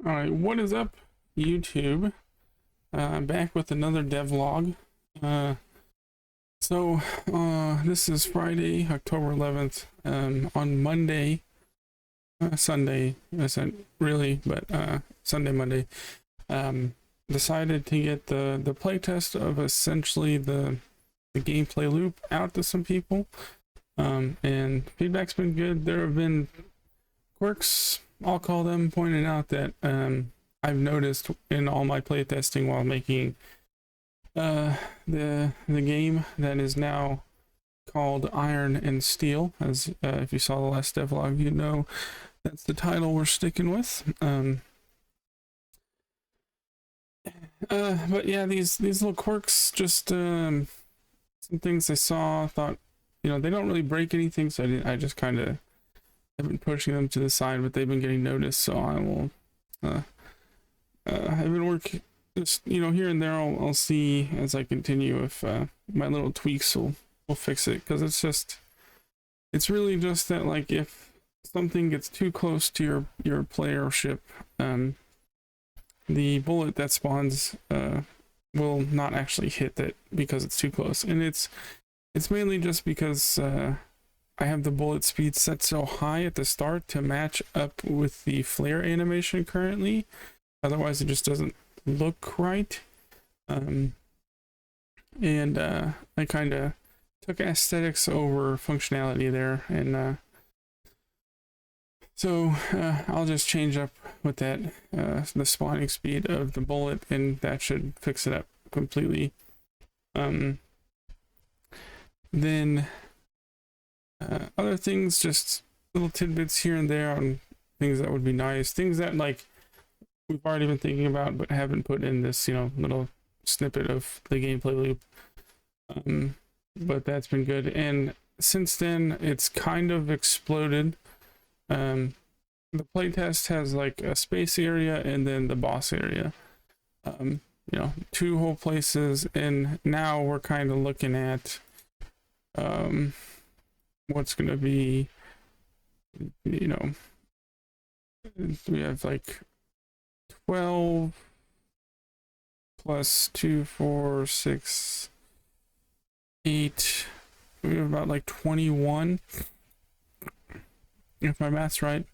All right, what is up, YouTube? I'm back with another devlog. Uh, this is Friday, October 11th. On Monday, Sunday, isn't really, but Sunday, Monday, decided to get the playtest of essentially the gameplay loop out to some people. And feedback's been good. There have been quirks, I'll call them, pointed out that I've noticed in all my playtesting while making the game that is now called Iron and Steel. As if you saw the last devlog, you know that's the title we're sticking with. But yeah, these little quirks, just some things I saw, thought, you know, they don't really break anything, so I just kind of have been pushing them to the side, but they've been getting noticed, so I will I've been working just, you know, here and there. I'll see as I continue if my little tweaks will fix it, because it's really just that, like, if something gets too close to your playership, the bullet that spawns will not actually hit that because it's too close. And it's mainly just because I have the bullet speed set so high at the start to match up with the flare animation currently. Otherwise it just doesn't look right. I kind of took aesthetics over functionality there, and so I'll just change up with that, the spawning speed of the bullet, and that should fix it up completely. Then other things, just little tidbits here and there on things that would be nice, things that, like, we've already been thinking about but haven't put in this, you know, little snippet of the gameplay loop. But that's been good, and since then it's kind of exploded. The playtest has like a space area and then the boss area, you know, two whole places, and now we're kind of looking at what's gonna be, you know, we have like 12 plus 2, 4, 6, 8. We have about like 21, if my math's right,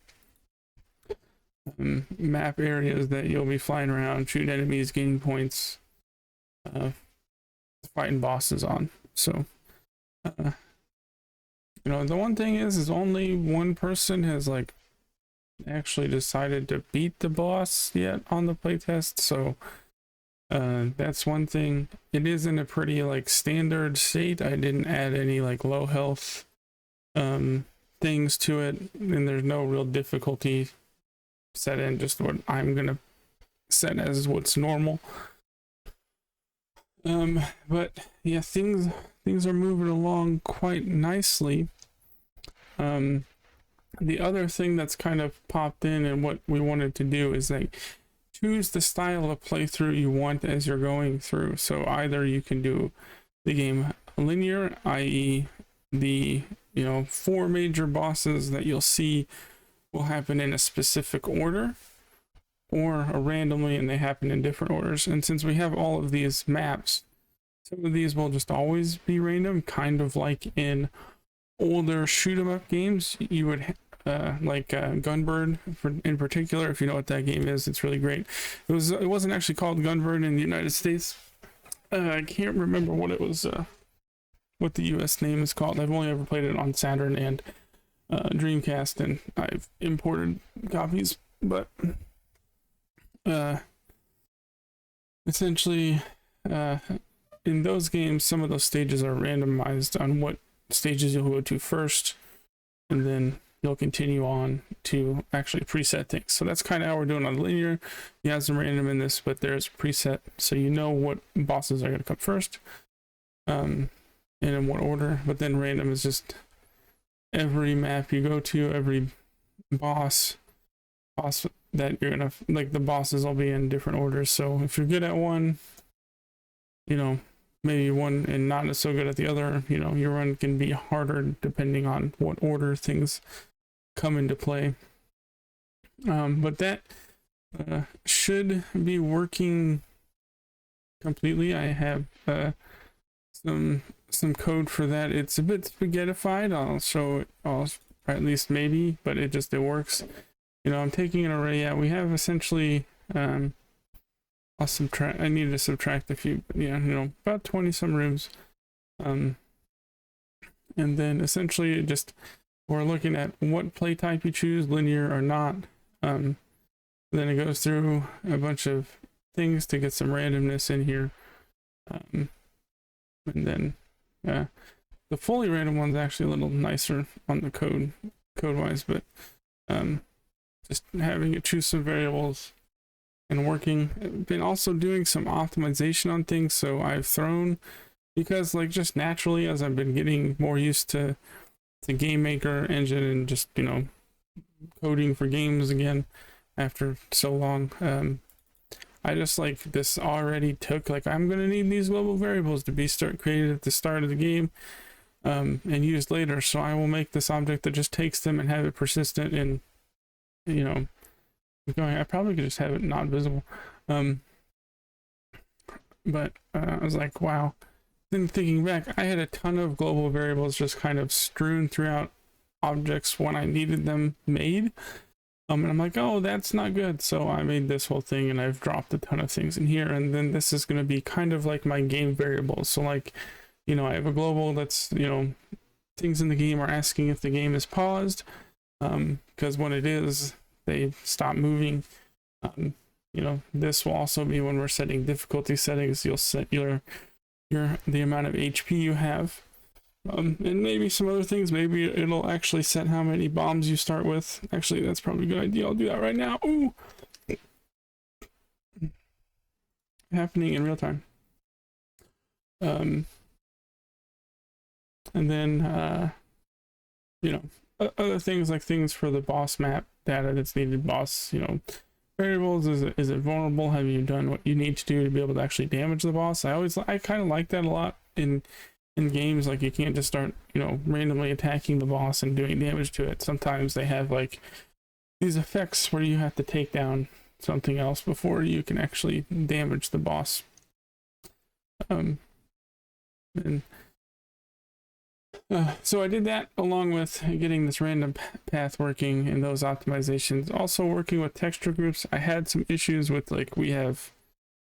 map areas that you'll be flying around, shooting enemies, gaining points, fighting bosses on. So you know, the one thing is only one person has like actually decided to beat the boss yet on the playtest, so that's one thing. It is in a pretty like standard state. I didn't add any like low health things to it, and there's no real difficulty set in, just what I'm gonna set as what's normal. But yeah, things are moving along quite nicely. The other thing that's kind of popped in and what we wanted to do is like choose the style of playthrough you want as you're going through. So either you can do the game linear, i.e. the, you know, 4 major bosses that you'll see will happen in a specific order, or randomly and they happen in different orders. And since we have all of these maps, some of these will just always be random, kind of like in older shoot 'em up games. You would like Gunbird in particular, if you know what that game is. It's really great. It wasn't actually called Gunbird in the United States. I can't remember what it was, what the US name is called. I've only ever played it on Saturn and Dreamcast, and I've imported copies, but essentially in those games some of those stages are randomized on what stages you'll go to first, and then you'll continue on to actually preset things. So that's kind of how we're doing on linear. You have some random in this, but there's preset, so you know what bosses are going to come first, and in what order. But then random is just every map you go to, every boss that you're gonna, like, the bosses will be in different orders. So if you're good at one, you know, maybe one, and not so good at the other, you know, your run can be harder depending on what order things come into play. But that should be working completely. I have some code for that. It's a bit spaghettified. I'll show it, or at least maybe, but it works. You know, I'm taking an array out. We have essentially I'll subtract. I need to subtract a few, but yeah, you know, about 20 some rooms. And then essentially just we're looking at what play type you choose, linear or not. Then it goes through a bunch of things to get some randomness in here. And then the fully random one's actually a little nicer on the code wise, but just having it choose some variables and working. Been also doing some optimization on things, so I've thrown, because like just naturally as I've been getting more used to the game maker engine and just, you know, coding for games again after so long, I just like this already took, like, I'm gonna need these global variables to be created at the start of the game and used later, so I will make this object that just takes them and have it persistent. And you know, I probably could just have it not visible, but I was like, wow. Then thinking back, I had a ton of global variables just kind of strewn throughout objects when I needed them made. And I'm like, oh, that's not good. So I made this whole thing and I've dropped a ton of things in here. And then this is going to be kind of like my game variables. So like, you know, I have a global that's, you know, things in the game are asking if the game is paused. Because when it is, they stop moving. You know, this will also be when we're setting difficulty settings. You'll set the amount of HP you have, and maybe some other things. Maybe it'll actually set how many bombs you start with. Actually, that's probably a good idea. I'll do that right now. Ooh, happening in real time. And then you know, other things like things for the boss map data that's needed. Boss, you know, variables. Is it vulnerable? Have you done what you need to do to be able to actually damage the boss? I kind of like that a lot in games. Like, you can't just start, you know, randomly attacking the boss and doing damage to it. Sometimes they have like these effects where you have to take down something else before you can actually damage the boss. And so I did that along with getting this random path working and those optimizations. Also working with texture groups. I had some issues with, like, we have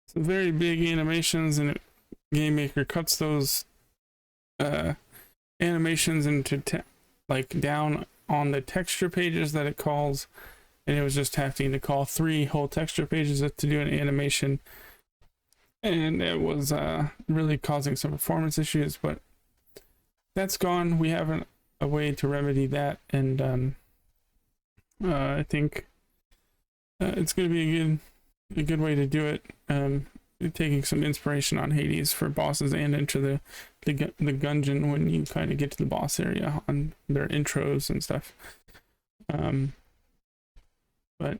some very big animations and Game Maker cuts those animations into like down on the texture pages that it calls, and it was just having to call 3 whole texture pages to do an animation, and it was really causing some performance issues, but that's gone. We have a way to remedy that, and I think it's going to be a good way to do it. Taking some inspiration on Hades for bosses and into the gungeon when you kind of get to the boss area on their intros and stuff. But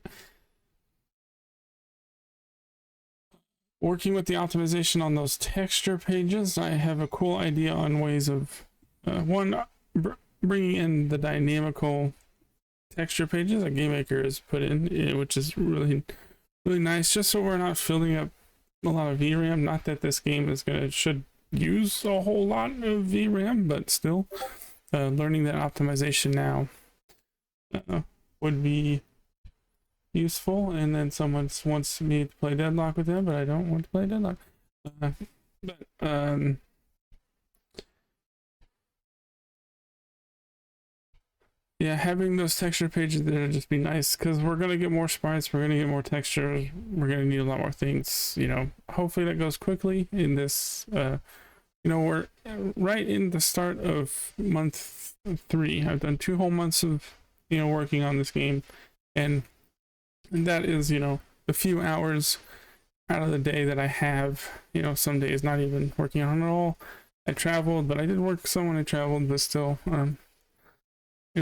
working with the optimization on those texture pages, I have a cool idea on ways of bringing in the dynamical texture pages that Game Maker has put in, which is really nice, just so we're not filling up a lot of VRAM. Not that this game should use a whole lot of VRAM, but still, learning that optimization now would be useful. And then someone wants me to play Deadlock with them, but I don't want to play Deadlock. Yeah, having those texture pages there would just be nice, because we're going to get more sprites, we're going to get more textures, we're going to need a lot more things, you know. Hopefully that goes quickly in this, you know, we're right in the start of month 3. I've done 2 whole months of, you know, working on this game, and that is, you know, a few hours out of the day that I have, you know, some days not even working on it all. I traveled, but I did work some when I traveled, but still, you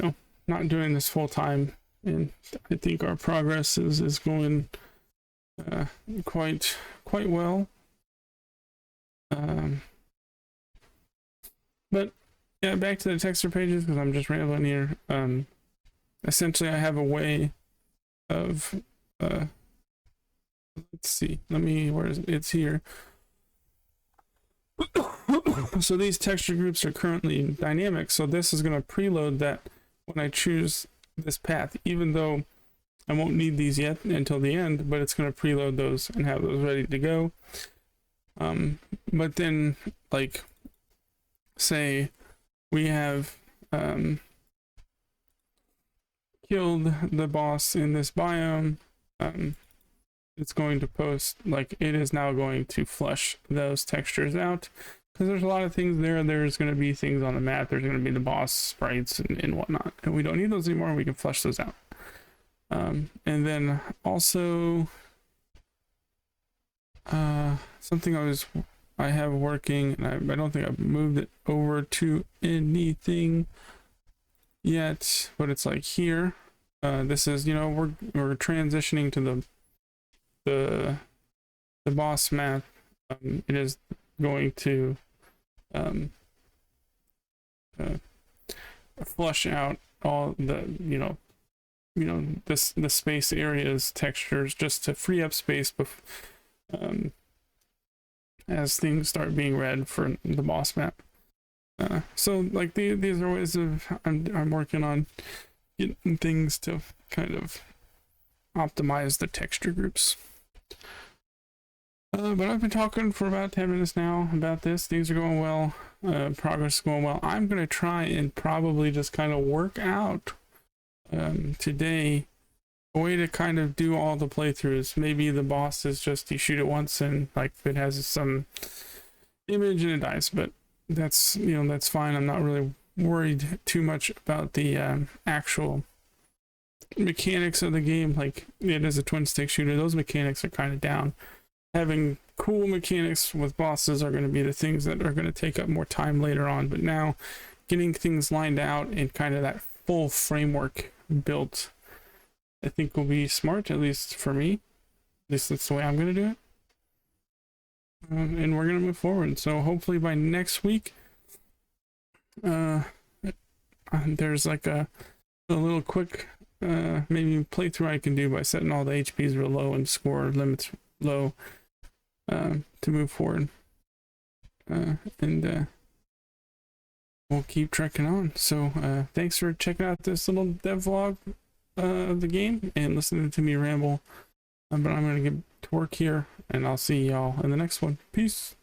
know, not doing this full time, and I think our progress is going quite well. But yeah, back to the texture pages, because I'm just rambling here. Essentially, I have a way of let's see, let me, where is it? It's here. So these texture groups are currently dynamic, so this is going to preload that when I choose this path, even though I won't need these yet until the end, but it's going to preload those and have those ready to go. But then, like, say we have killed the boss in this biome, it's going to post, like, it is now going to flush those textures out, because there's a lot of things there. There's going to be things on the map, there's going to be the boss sprites and whatnot, and we don't need those anymore. We can flush those out. And then also something I have working, and I don't think I've moved it over to anything yet, but it's like here. This is, you know, we're transitioning to the boss map. It is going to flush out all the the space areas textures, just to free up space as things start being read for the boss map. So like these are ways of I'm working on getting things to kind of optimize the texture groups. But I've been talking for about 10 minutes now about this. Things are going well. Progress is going well. I'm going to try and probably just kind of work out today a way to kind of do all the playthroughs. Maybe the boss is just you shoot it once and like it has some image and it dies, but that's, you know, that's fine. I'm not really worried too much about the actual mechanics of the game. Like, it is a twin stick shooter, those mechanics are kind of down. Having cool mechanics with bosses are going to be the things that are going to take up more time later on, but now getting things lined out and kind of that full framework built, I think will be smart, at least for me. At least that's the way I'm going to do it. And we're going to move forward. So hopefully by next week, there's like a little quick maybe playthrough I can do by setting all the HPs real low and score limits low to move forward. And we'll keep trekking on. So thanks for checking out this little devlog of the game and listening to me ramble. But I'm going to get to work here, and I'll see y'all in the next one. Peace.